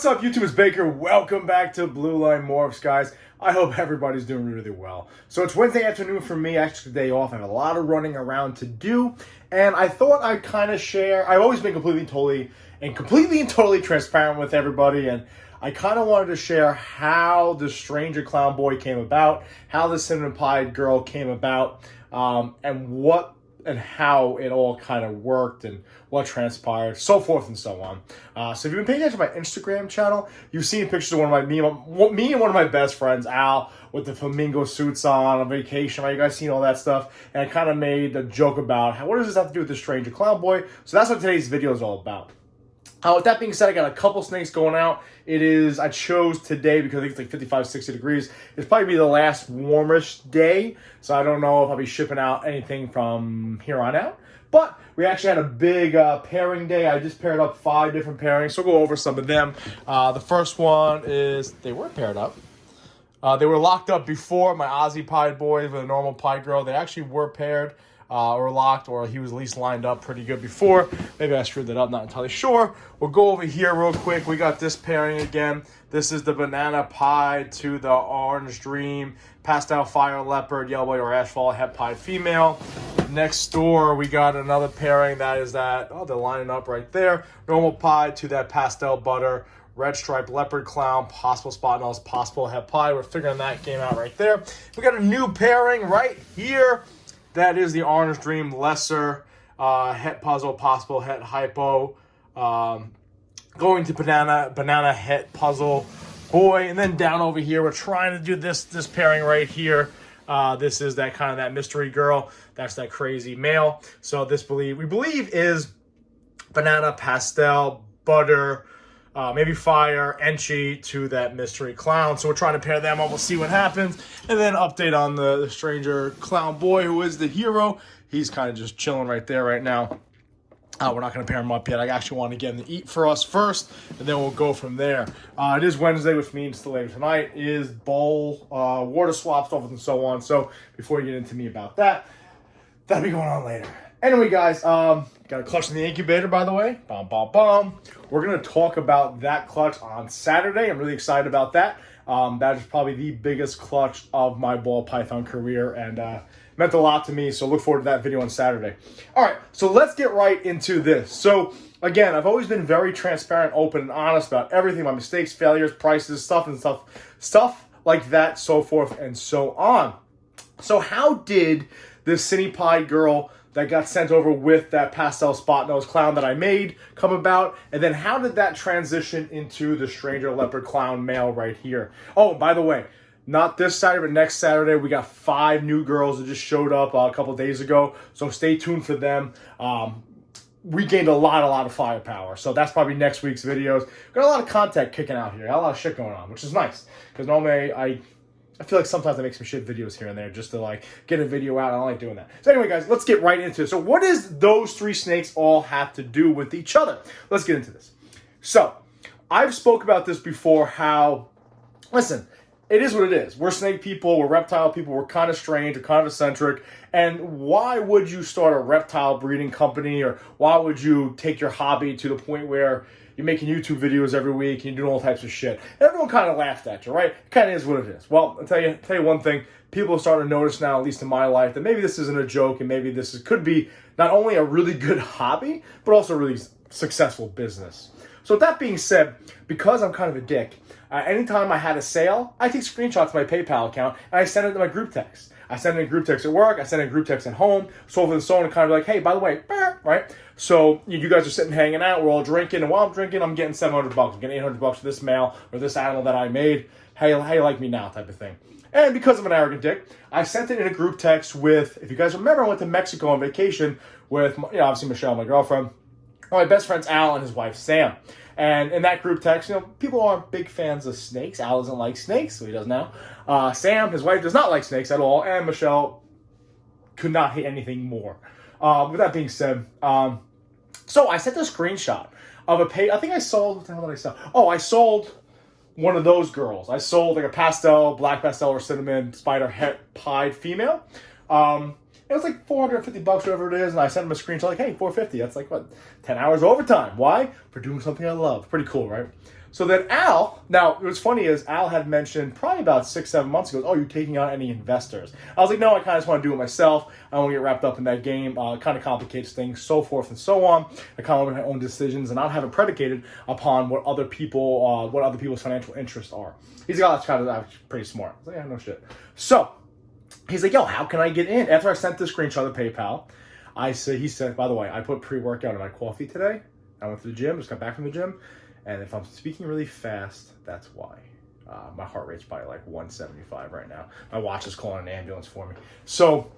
What's up, YouTube? It's Baker. Welcome back to Blue Line Morphs, guys. I hope everybody's doing really well. So it's Wednesday afternoon for me, actually the day off. I have a lot of running around to do, and I thought I'd kind of share. I've always been completely and totally transparent with everybody, and I kind of wanted to share how the Stranger Clown Boy came about, how the Cinnamon Pie Girl came about, and what and how it all kind of worked and what transpired, so forth and so on. So if you've been paying attention to my Instagram channel, you've seen pictures of me and one of my best friends, Al, with the flamingo suits on vacation, right? You guys seen all that stuff? And I kind of made a joke about what does this have to do with the Stranger Clown Boy? So that's what today's video is all about. With that being said, I got a couple snakes going out. I chose today because I think it's like 55, 60 degrees. It's probably be the last warmest day. So I don't know if I'll be shipping out anything from here on out. But we actually had a big pairing day. I just paired up 5 different pairings. So we'll go over some of them. The first one is, they were paired up. They were locked up before, my Aussie Pie Boy with a normal Pie Girl. They actually were paired. Or locked, or he was at least lined up pretty good before. Maybe I screwed that up, not entirely sure. We'll go over here real quick. We got this pairing again. This is the Banana Pie to the Orange Dream, Pastel Fire Leopard, Yellow Boy or Asphalt Het Pie Female. Next door, we got another pairing they're lining up right there. Normal Pie to that Pastel Butter, Red Stripe Leopard Clown, possible Spot Nose, possible Het Pie. We're figuring that game out right there. We got a new pairing right here. That is the Orange Dream Lesser, Het Puzzle, possible Het Hypo, going to Banana Het Puzzle Boy, and then down over here, we're trying to do this pairing right here. This is that mystery girl. That's that crazy male. So this we believe is Banana Pastel Butter, maybe Fire, Enchi to that mystery clown. So we're trying to pair them up. We'll see what happens. And then update on the Stranger Clown Boy, who is the hero. He's kind of just chilling right there right now. We're not going to pair him up yet. I actually want to get him to eat for us first, and then we'll go from there. It is Wednesday, which means the later tonight is bowl, water swap, stuff and so on. So before you get into me about that, that'll be going on later. Anyway, guys, got a clutch in the incubator, by the way. We're going to talk about that clutch on Saturday. I'm really excited about that. That is probably the biggest clutch of my ball python career, and meant a lot to me, so look forward to that video on Saturday. All right, so let's get right into this. So, again, I've always been very transparent, open, and honest about everything, my mistakes, failures, prices, stuff like that, so forth and so on. So how did this Cinnamon Pie Girl that got sent over with that pastel spot nose clown that I made come about? And then how did that transition into the Stranger Leopard Clown male right here? Oh, by the way, not this Saturday, but next Saturday, we got 5 new girls that just showed up a couple days ago. So stay tuned for them. We gained a lot of firepower. So that's probably next week's videos. Got a lot of content kicking out here. Got a lot of shit going on, which is nice. Because normally I feel like sometimes I make some shit videos here and there just to get a video out. I don't like doing that. So anyway, guys, let's get right into it. So what does those 3 snakes all have to do with each other? Let's get into this. So I've spoke about this before, how, listen, it is what it is. We're snake people, we're reptile people, we're kind of strange, we're kind of eccentric. And why would you start a reptile breeding company, or why would you take your hobby to the point where you're making YouTube videos every week and you're doing all types of shit? And everyone kind of laughed at you, right? It kind of is what it is. Well, I'll tell you one thing. People are starting to notice now, at least in my life, that maybe this isn't a joke, and maybe could be not only a really good hobby, but also a really successful business. So with that being said, because I'm kind of a dick, anytime I had a sale, I take screenshots of my PayPal account and I send it to my group text. I send it in group text at work, I send it in group text at home, so forth and so on, and kind of like, hey, by the way, right? So you guys are sitting hanging out, we're all drinking, and while I'm drinking, I'm getting $700. I'm getting $800 for this male or this animal that I made. How you like me now type of thing. And because I'm an arrogant dick, I sent it in a group text with, if you guys remember, I went to Mexico on vacation with, obviously Michelle, my girlfriend, my best friends Al and his wife Sam. And in that group text, people aren't big fans of snakes. Al doesn't like snakes, so he does now. Sam, his wife, does not like snakes at all, and Michelle could not hate anything more. With that being said, so I sent a screenshot of a page. I think I sold, what the hell did I sell? Oh, I sold one of those girls. I sold like a pastel, black pastel or cinnamon spider het pied female. It was like $450, whatever it is, and I sent him a screenshot like, hey, $450. That's like, what, 10 hours overtime. Why? For doing something I love. Pretty cool, right? So then Al, now what's funny is Al had mentioned probably about 6-7 months ago, oh, you're taking on any investors? I was like, no, I kind of just want to do it myself. I don't want to get wrapped up in that game. It kind of complicates things, so forth and so on. I kind of want to make my own decisions and not have it predicated upon what other people's financial interests are. He's like, oh, that's kind of pretty smart. I was like, yeah, no shit. So he's like, yo, how can I get in? After I sent the screenshot of PayPal, he said, by the way, I put pre-workout in my coffee today. I went to the gym, just got back from the gym. And if I'm speaking really fast, that's why. My heart rate's probably like 175 right now. My watch is calling an ambulance for me. So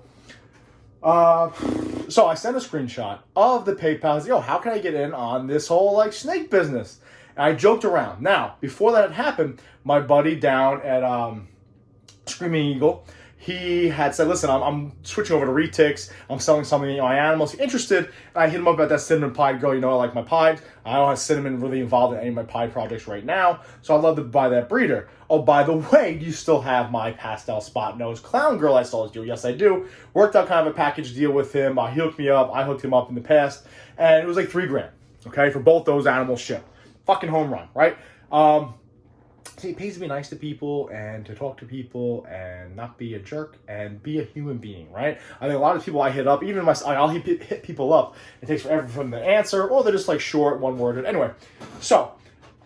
I sent a screenshot of the PayPal. I was like, yo, how can I get in on this whole like snake business? And I joked around. Now, before that had happened, my buddy down at Screaming Eagle, he had said, listen, I'm switching over to retics. I'm selling something to my animals. If you're interested, and I hit him up about that cinnamon pie. Go, I like my pies. I don't have cinnamon really involved in any of my pie projects right now, so I'd love to buy that breeder. Oh, by the way, do you still have my pastel spot nose clown girl I sold you? Yes, I do. Worked out kind of a package deal with him. He hooked me up. I hooked him up in the past, and it was like $3,000, okay, for both those animals shipped. Fucking home run, right? See, it pays to be nice to people and to talk to people and not be a jerk and be a human being, right? I think a lot of people I hit up, even I'll hit people up. It takes forever for them to answer, or they're just like short, one-worded. Anyway, so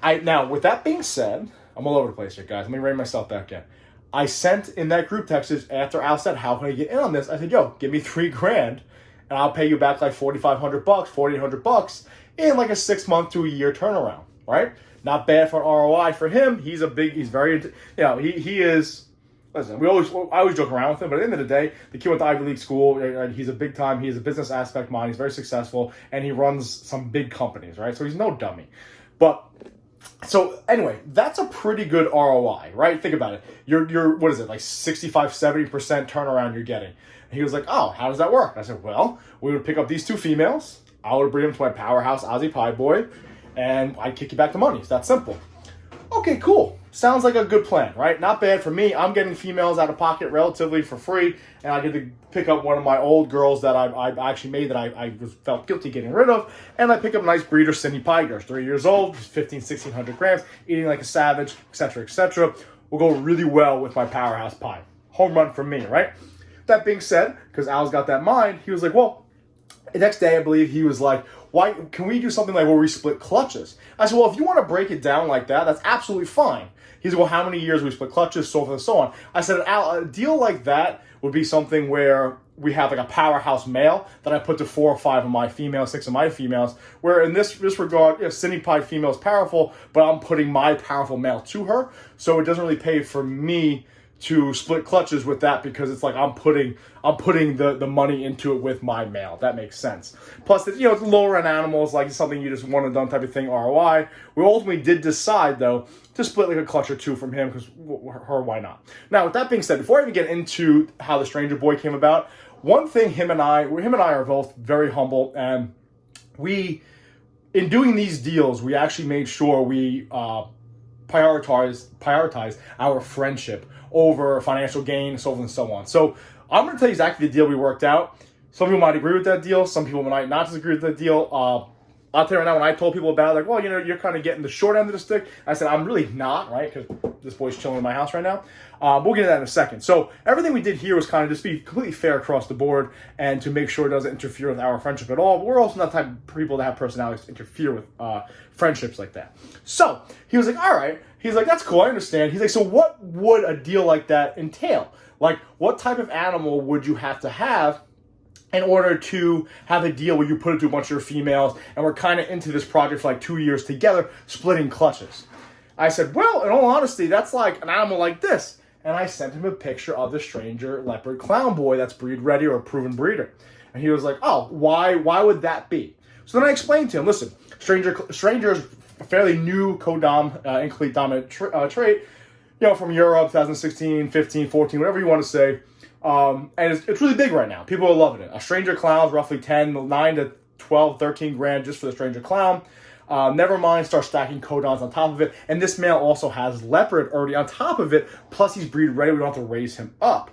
now with that being said, I'm all over the place here, guys. Let me rein myself back in. I sent in that group text after Al said, "How can I get in on this?" I said, "Yo, give me $3,000, and I'll pay you back like $4,500, $4,800 in like a 6-month to a year turnaround, right?" Not bad for an ROI for him. He's very, he is, listen, I always joke around with him, but at the end of the day, the kid went to Ivy League school, he's a big time, he has a business aspect mind, he's very successful, and he runs some big companies, right? So he's no dummy. But, so anyway, that's a pretty good ROI, right? Think about it. You're what is it, like 65-70% turnaround you're getting. And he was like, oh, how does that work? I said, well, we would pick up these 2 females, I would bring them to my powerhouse Aussie Pie Boy, and I'd kick you back the money. It's that simple. Okay, cool. Sounds like a good plan, right? Not bad for me. I'm getting females out of pocket relatively for free, and I get to pick up one of my old girls that I actually made that I felt guilty getting rid of, and I pick up a nice breeder, Cindy Pie Girl, 3 years old, 1,500-1,600 grams, eating like a savage, etc., etc. Will go really well with my powerhouse pie. Home run for me, right? That being said, because Al's got that mind, he was like, well, the next day, I believe, he was like, why can we do something like where we split clutches? I said, well, if you want to break it down like that, that's absolutely fine. He said, well, how many years we split clutches, so forth and so on. I said, Al, a deal like that would be something where we have like a powerhouse male that I put to 4 or 5 of my females, 6 of my females, where in this regard, Cindy Pie female is powerful, but I'm putting my powerful male to her, so it doesn't really pay for me to split clutches with that, because it's like I'm putting the money into it with my male. That makes sense. Plus, it's lower end animals, like something you just want to done type of thing, ROI. We ultimately did decide, though, to split like a clutch or 2 from him, because why not? Now, with that being said, before I even get into how the Stranger Boy came about, one thing him and I are both very humble, and in doing these deals, we actually made sure we prioritize our friendship over financial gain, so on and so on. So I'm going to tell you exactly the deal we worked out. Some people might agree with that deal. Some people might not disagree with that deal. I'll tell you right now, when I told people about it, like, well, you're kind of getting the short end of the stick, I said, I'm really not, right? Because this boy's chilling in my house right now. We'll get into that in a second. So everything we did here was kind of just be completely fair across the board and to make sure it doesn't interfere with our friendship at all. But we're also not the type of people that have personalities to interfere with friendships like that. So he was like, all right. He's like, that's cool, I understand. He's like, so what would a deal like that entail? Like, what type of animal would you have to have in order to have a deal where you put it to a bunch of your females and we're kind of into this project for like 2 years together, splitting clutches? I said, well, in all honesty, that's like an animal like this. And I sent him a picture of the Stranger Leopard Clown boy that's breed ready or a proven breeder. And he was like, oh, why would that be? So then I explained to him, listen, Stranger's a fairly new co-dom, incomplete dominant trait, from Europe, 2016, 15, 14, whatever you want to say. And it's really big right now. People are loving it. A Stranger Clown's roughly 9 to 12, 13 grand just for the Stranger Clown. Never mind, start stacking codons on top of it. And this male also has leopard already on top of it. Plus, he's breed ready. We don't have to raise him up.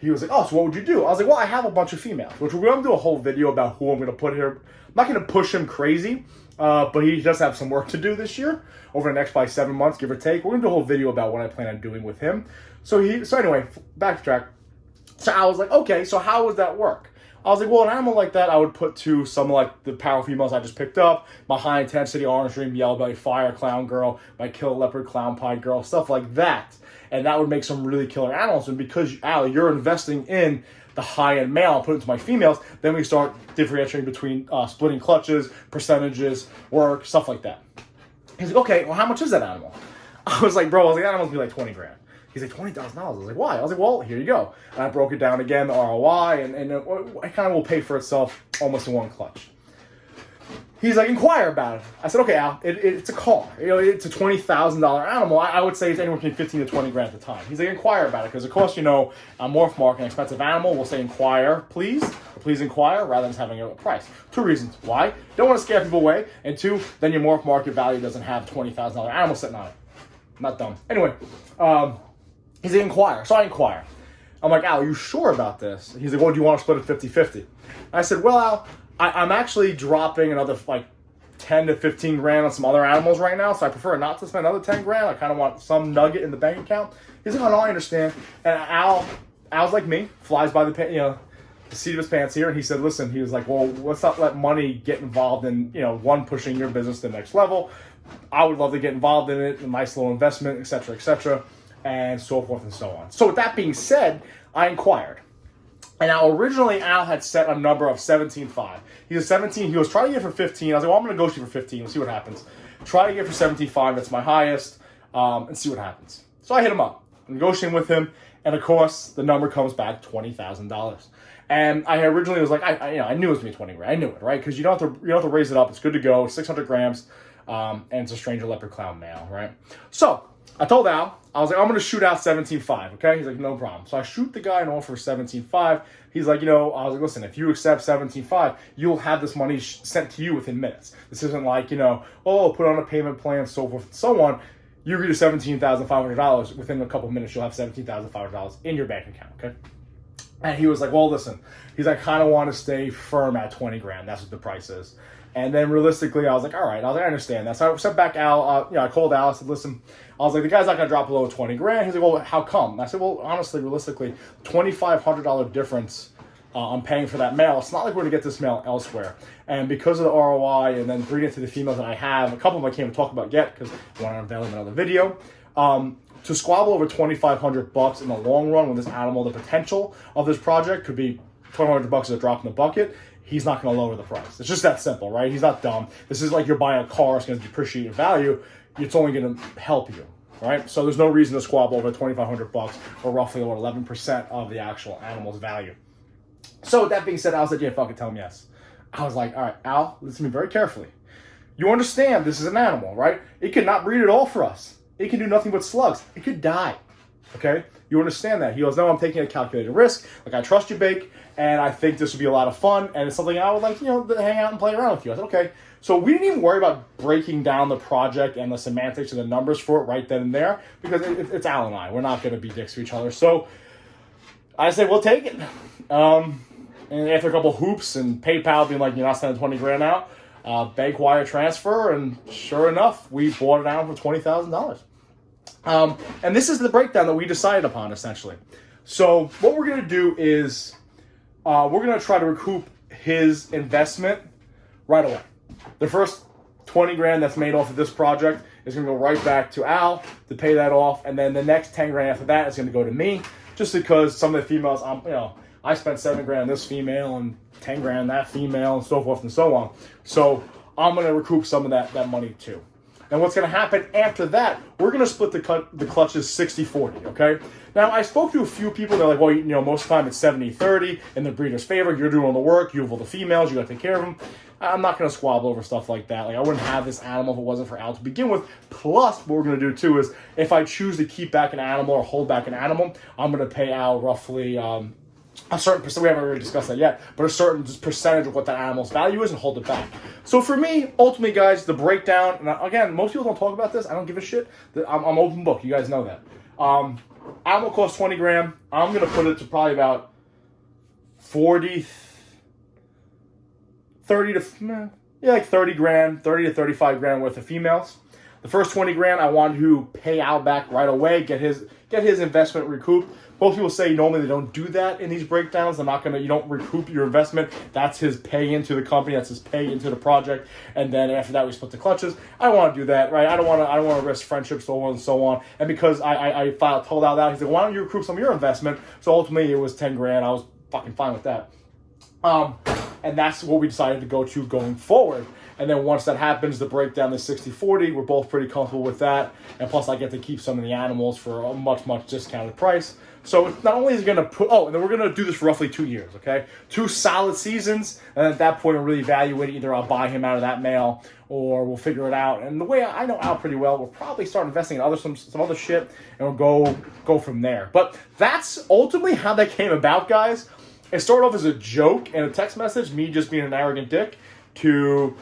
he was like, oh, so what would you do? I was like, well, I have a bunch of females, which we're going to do a whole video about who I'm going to put here. I'm not going to push him crazy, but he does have some work to do this year, over the next probably 7 months, give or take. We're going to do a whole video about what I plan on doing with him. So anyway, backtrack. So I was like, okay, so how would that work? I was like, well, an animal like that, I would put to some like the power females I just picked up, my high intensity orange dream, yellow belly fire clown girl, my killer leopard clown pie girl, stuff like that. And that would make some really killer animals. And because, Al, you're investing in the high-end male, I'll put it into my females, then we start differentiating between splitting clutches, percentages, work, stuff like that. He's like, okay, well, how much is that animal? I was like, bro, that animal's gonna be like 20 grand. He's like, $20,000. I was like, why? I was like, well, here you go. And I broke it down again, the ROI, and it kind of will pay for itself almost in one clutch. He's like, inquire about it. I said, okay, Al, it's a car. It's a $20,000 animal. I would say it's anywhere between 15 to 20 grand at the time. He's like, inquire about it, because of course, a morph mark, an expensive animal, we'll say inquire, please. Or please inquire, rather than having a price. 2 reasons. Why? Don't want to scare people away. And 2, then your morph market value doesn't have $20,000 animal sitting on it. Not dumb. Anyway, he's like, inquire. So I inquire. I'm like, Al, are you sure about this? He's like, well, do you want to split it 50-50? I said, well, Al, I'm actually dropping another like 10 to 15 grand on some other animals right now, so I prefer not to spend another 10 grand. I kind of want some nugget in the bank account. He's like, oh, no, I understand. And Al's like me, flies by the seat of his pants here, and he said, listen, he was like, well, let's not let money get involved in, one, pushing your business to the next level. I would love to get involved in it, a nice little investment, etc., and so forth and so on. So with that being said, I inquired. And now originally Al had set a number of 17.5. He was 17. He was trying to get for 15. I was like, well, I'm going to negotiate for 15. We'll see what happens. Try to get for 17.5. That's my highest, and see what happens. So I hit him up, negotiating with him, and of course the number comes back $20,000. And I originally was like, I knew it was gonna be 20 grand. I knew it, right? Because you don't have to raise it up. It's good to go. 600 grams, and it's a Stranger Leopard Clown male, right? So I told Al, I was like, I'm going to shoot out 17.5, okay? He's like, no problem. So I shoot the guy an offer for 17.5. He's like, I was like, listen, if you accept 17.5, you'll have this money sent to you within minutes. This isn't like, put on a payment plan, so forth and so on. You agree to $17,500. Within a couple of minutes, you'll have $17,500 in your bank account, okay? And he was like, well, listen. He's like, I kind of want to stay firm at 20 grand. That's what the price is. And then realistically, I was like, all right. I was like, I understand that. So I sent back Al. I called Al. I said, listen. I was like, the guy's not going to drop below 20 grand. He's like, well, how come? And I said, well, honestly, realistically, $2,500 difference I'm paying for that male. It's not like we're going to get this male elsewhere. And because of the ROI and then bringing it to the females that I have, a couple of them I can't even talk about yet because I want to unveil them in another video. To squabble over $2,500 in the long run with this animal, the potential of this project could be $2,500 is a drop in the bucket. He's not going to lower the price. It's just that simple, right? He's not dumb. This is like you're buying a car. It's going to depreciate in value. It's only going to help you, right? So there's no reason to squabble over $2,500 or roughly about 11% of the actual animal's value. So with that being said, I was like, yeah, fuck it, tell him yes. I was like, all right, Al, listen to me very carefully. You understand this is an animal, right? It could not breed at all for us. It can do nothing but slugs. It could die, okay? You understand that? He goes, no, I'm taking a calculated risk. Like, I trust you, Bake, and I think this would be a lot of fun, and it's something I would like, to hang out and play around with you. I said, okay. So we didn't even worry about breaking down the project and the semantics and the numbers for it right then and there, because it's Al and I. We're not going to be dicks to each other. So I said, we'll take it. And after a couple hoops and PayPal being like, you're not sending 20 grand out, bank wire transfer, and sure enough, we bought it out for $20,000. And this is the breakdown that we decided upon, essentially. So what we're going to do is we're going to try to recoup his investment right away. The first 20 grand that's made off of this project is going to go right back to Al to pay that off. And then the next 10 grand after that is going to go to me, just because some of the females, I spent 7 grand on this female and 10 grand on that female and so forth and so on. So I'm going to recoup some of that money too. And what's going to happen after that, we're going to split the clutches 60-40, okay? Now, I spoke to a few people. They're like, well, most of the time it's 70-30 in the breeder's favor. You're doing all the work. You have all the females. You got to take care of them. I'm not going to squabble over stuff like that. Like, I wouldn't have this animal if it wasn't for Al to begin with. Plus, what we're going to do, too, is if I choose to keep back an animal or hold back an animal, I'm going to pay Al roughly a certain percent. We haven't really discussed that yet, but a certain percentage of what that animal's value is and hold it back. So for me, ultimately, guys, the breakdown, and again, most people don't talk about this. I don't give a shit. I'm open book. You guys know that. animal costs 20 grand. I'm going to put it to probably about 30 to, like 30 grand, 30 to 35 grand worth of females. The first 20 grand, I want to pay Al back right away, get his investment recouped. Most people say normally they don't do that in these breakdowns. You don't recoup your investment. That's his pay into the company. That's his pay into the project. And then after that, we split the clutches. I don't want to do that, right? I don't want to risk friendships, so on and so on. And because I told Al that, he's like, why don't you recoup some of your investment? So ultimately, it was 10 grand. I was fucking fine with that. And that's what we decided to go to going forward. And then once that happens, the breakdown is 60-40. We're both pretty comfortable with that. And plus, I get to keep some of the animals for a much, much discounted price. So not only is it going to and then we're going to do this for roughly 2 years, okay? 2 solid seasons. And at that point, we'll really evaluate either I'll buy him out of that male or we'll figure it out. And the way I know Al pretty well, we'll probably start investing in some other shit and we'll go from there. But that's ultimately how that came about, guys. It started off as a joke and a text message, me just being an arrogant dick, to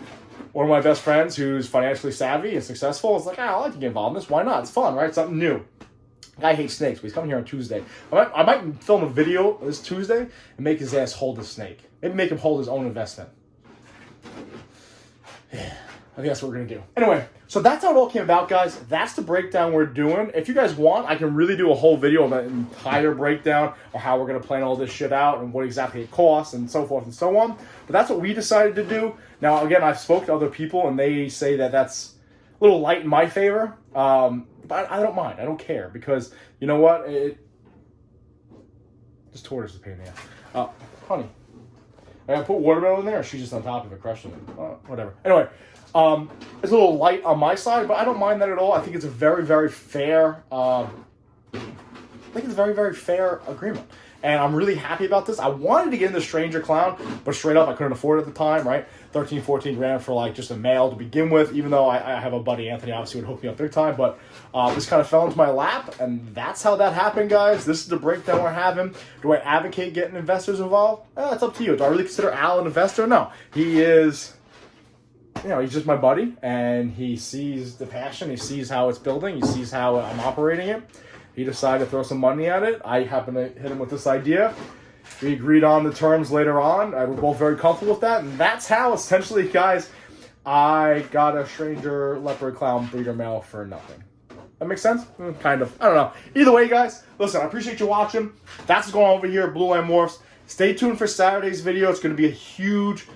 one of my best friends who's financially savvy and successful. It's like, I like to get involved in this. Why not? It's fun, right? Something new. Guy hates snakes, but he's coming here on Tuesday. I might film a video this Tuesday and make his ass hold the snake. Maybe make him hold his own investment. Yeah, I think that's what we're going to do. Anyway, so that's how it all came about, guys. That's the breakdown we're doing. If you guys want, I can really do a whole video of an entire breakdown of how we're going to plan all this shit out and what exactly it costs and so forth and so on. But that's what we decided to do. Now, again, I've spoke to other people, and they say that that's a little light in my favor. But I don't mind. I don't care because, you know what? This tortoise is a pain in the ass. Honey, I gotta put watermelon in there, or she's just on top of it, crushing it. Whatever. Anyway, it's a little light on my side, but I don't mind that at all. I think it's a very, very fair. Very fair agreement. And I'm really happy about this. I wanted to get into Stranger Clown, but straight up, I couldn't afford it at the time, right? 13, 14 grand for like just a male to begin with, even though I have a buddy, Anthony, obviously would hook me up big time. But this kind of fell into my lap, and that's how that happened, guys. This is the breakdown we're having. Do I advocate getting investors involved? It's up to you. Do I really consider Al an investor? No. He is, he's just my buddy, and he sees the passion. He sees how it's building. He sees how I'm operating it. He decided to throw some money at it. I happened to hit him with this idea. We agreed on the terms later on. We're both very comfortable with that. And that's how, essentially, guys, I got a Stranger Leopard Clown breeder male for nothing. That makes sense? Kind of. I don't know. Either way, guys, listen, I appreciate you watching. That's what's going on over here at Blue Line Morphs. Stay tuned for Saturday's video. It's going to be a huge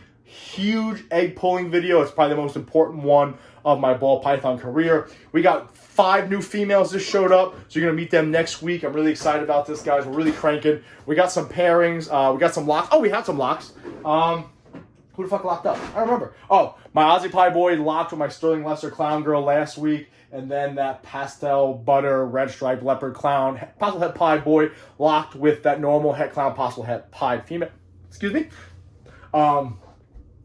egg pulling video. It's probably the most important one of my ball python career. We got 5 new females just showed up, so you're going to meet them next week. I'm really excited about this, guys. We're really cranking. We got some pairings. We got some locks. Oh, we had some locks. Who the fuck locked up? I don't remember. Oh, my Aussie Pie Boy locked with my Sterling Lesser Clown Girl last week, and then that Pastel Butter Red Stripe Leopard Clown Possible Het Pie Boy locked with that normal Het Clown Possible Het Pie female. Excuse me.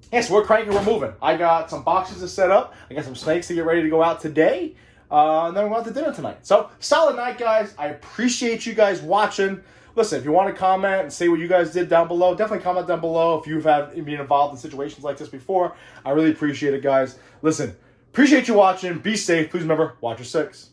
Yes, we're cranking, we're moving. I got some boxes to set up. I got some snakes to get ready to go out today. And then we're going to dinner tonight. So, solid night, guys. I appreciate you guys watching. Listen, if you want to comment and say what you guys did down below, definitely comment down below if you've been involved in situations like this before. I really appreciate it, guys. Listen, appreciate you watching. Be safe. Please remember, watch your 6.